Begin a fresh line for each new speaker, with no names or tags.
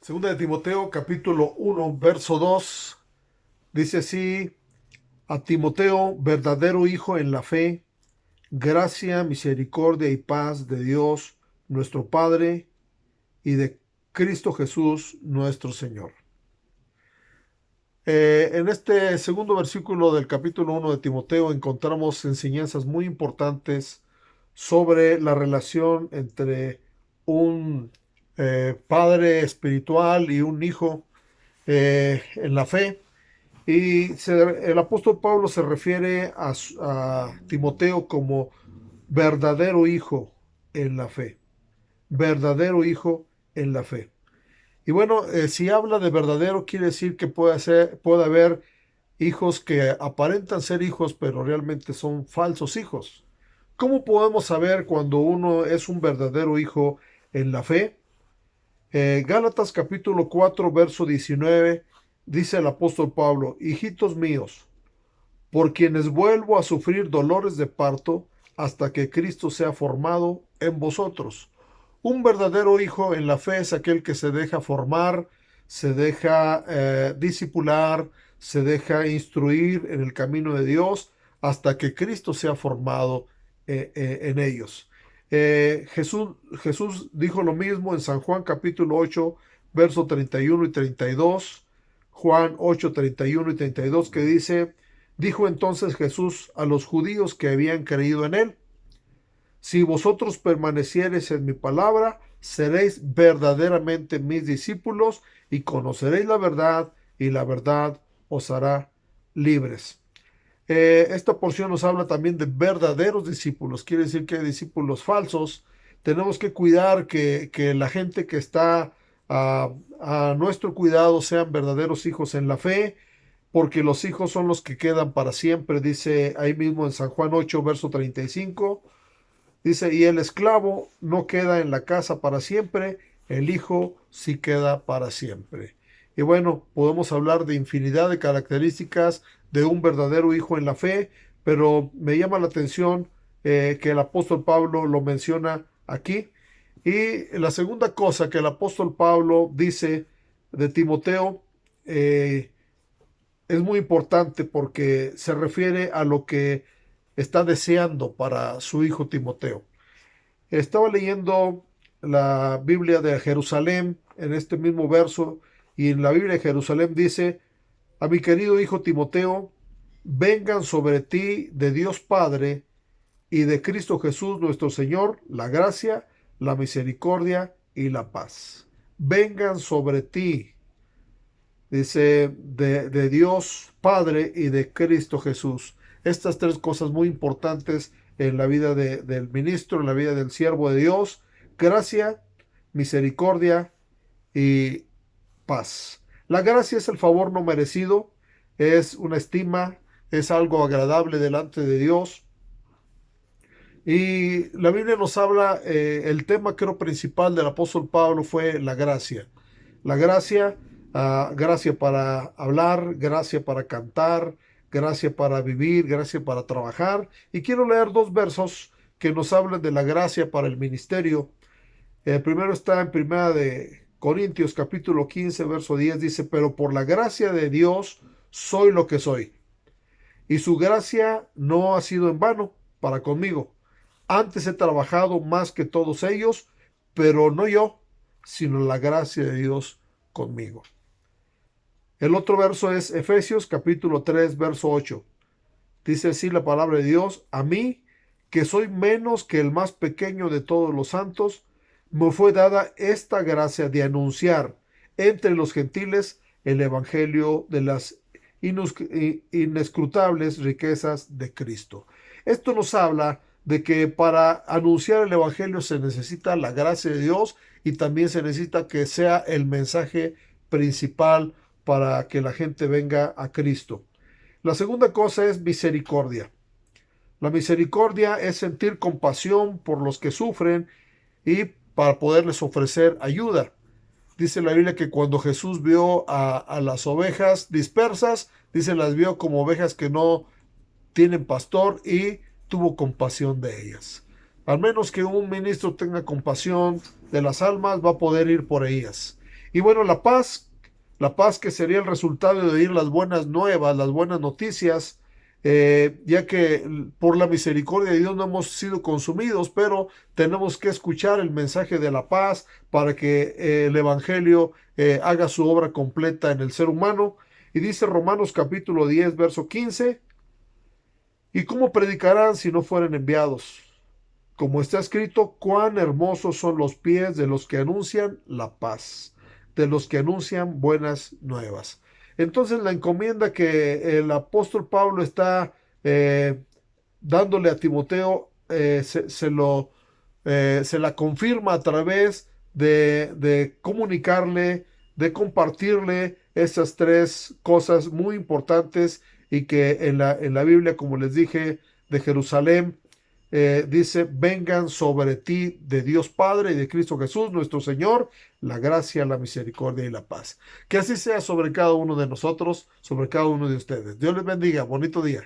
Segunda de Timoteo, capítulo 1, verso 2, dice así: a Timoteo, verdadero hijo en la fe, gracia, misericordia y paz de Dios, nuestro Padre, y de Cristo Jesús, nuestro Señor. En este segundo versículo del capítulo 1 de Timoteo encontramos enseñanzas muy importantes sobre la relación entre un padre espiritual y un hijo en la fe. El apóstol Pablo se refiere a Timoteo como verdadero hijo en la fe, verdadero hijo en la fe. Y bueno, si habla de verdadero, quiere decir que puede haber hijos que aparentan ser hijos, pero realmente son falsos hijos. ¿Cómo podemos saber cuando uno es un verdadero hijo en la fe? Gálatas capítulo 4, verso 19, dice el apóstol Pablo: hijitos míos, por quienes vuelvo a sufrir dolores de parto hasta que Cristo sea formado en vosotros. Un verdadero hijo en la fe es aquel que se deja formar, se deja discipular, se deja instruir en el camino de Dios hasta que Cristo sea formado en ellos. Jesús dijo lo mismo en San Juan capítulo 8, verso 31 y 32, Juan 8, 31 y 32, que dice: dijo entonces Jesús a los judíos que habían creído en él: si vosotros permaneciereis en mi palabra, seréis verdaderamente mis discípulos y conoceréis la verdad, y la verdad os hará libres. Esta porción nos habla también de verdaderos discípulos, quiere decir que hay discípulos falsos. Tenemos que cuidar que la gente que está a nuestro cuidado sean verdaderos hijos en la fe, porque los hijos son los que quedan para siempre, dice ahí mismo en San Juan 8, verso 35. Dice: y el esclavo no queda en la casa para siempre, el hijo sí queda para siempre. Y bueno, podemos hablar de infinidad de características de un verdadero hijo en la fe, pero me llama la atención que el apóstol Pablo lo menciona aquí. Y la segunda cosa que el apóstol Pablo dice de Timoteo es muy importante porque se refiere a lo que está deseando para su hijo Timoteo. Estaba leyendo la Biblia de Jerusalén en este mismo verso, y en la Biblia de Jerusalén dice: a mi querido hijo Timoteo, vengan sobre ti de Dios Padre y de Cristo Jesús nuestro Señor la gracia, la misericordia y la paz. Vengan sobre ti, dice, de Dios Padre y de Cristo Jesús. Estas tres cosas muy importantes en la vida del ministro, en la vida del siervo de Dios: gracia, misericordia y paz. La gracia es el favor no merecido, es una estima, es algo agradable delante de Dios. Y la Biblia nos habla, el tema creo principal del apóstol Pablo fue la gracia. La gracia, gracia para hablar, gracia para cantar, gracia para vivir, gracia para trabajar. Y quiero leer dos versos que nos hablan de la gracia para el ministerio. El primero está en Primera de Corintios capítulo 15, verso 10, dice: pero por la gracia de Dios soy lo que soy, y su gracia no ha sido en vano para conmigo. Antes he trabajado más que todos ellos, pero no yo, sino la gracia de Dios conmigo. El otro verso es Efesios capítulo 3, verso 8. Dice así la palabra de Dios: a mí, que soy menos que el más pequeño de todos los santos, me fue dada esta gracia de anunciar entre los gentiles el evangelio de las inescrutables riquezas de Cristo. Esto nos habla de que para anunciar el evangelio se necesita la gracia de Dios, y también se necesita que sea el mensaje principal para que la gente venga a Cristo. La segunda cosa es misericordia. La misericordia es sentir compasión por los que sufren y para poderles ofrecer ayuda. Dice la Biblia que cuando Jesús vio a las ovejas dispersas, dice, las vio como ovejas que no tienen pastor, y tuvo compasión de ellas. Al menos que un ministro tenga compasión de las almas, va a poder ir por ellas. Y bueno, la paz que sería el resultado de oír las buenas nuevas, las buenas noticias, ya que por la misericordia de Dios no hemos sido consumidos, pero tenemos que escuchar el mensaje de la paz para que el Evangelio haga su obra completa en el ser humano. Y dice Romanos capítulo 10, verso 15, ¿y cómo predicarán si no fueren enviados? Como está escrito, cuán hermosos son los pies de los que anuncian la paz, de los que anuncian buenas nuevas. Entonces la encomienda que el apóstol Pablo está dándole a Timoteo se la confirma a través de comunicarle, de compartirle estas tres cosas muy importantes y que en la Biblia, como les dije, de Jerusalén, dice, vengan sobre ti de Dios Padre y de Cristo Jesús, nuestro Señor, la gracia, la misericordia y la paz. Que así sea sobre cada uno de nosotros, sobre cada uno de ustedes. Dios les bendiga. Bonito día.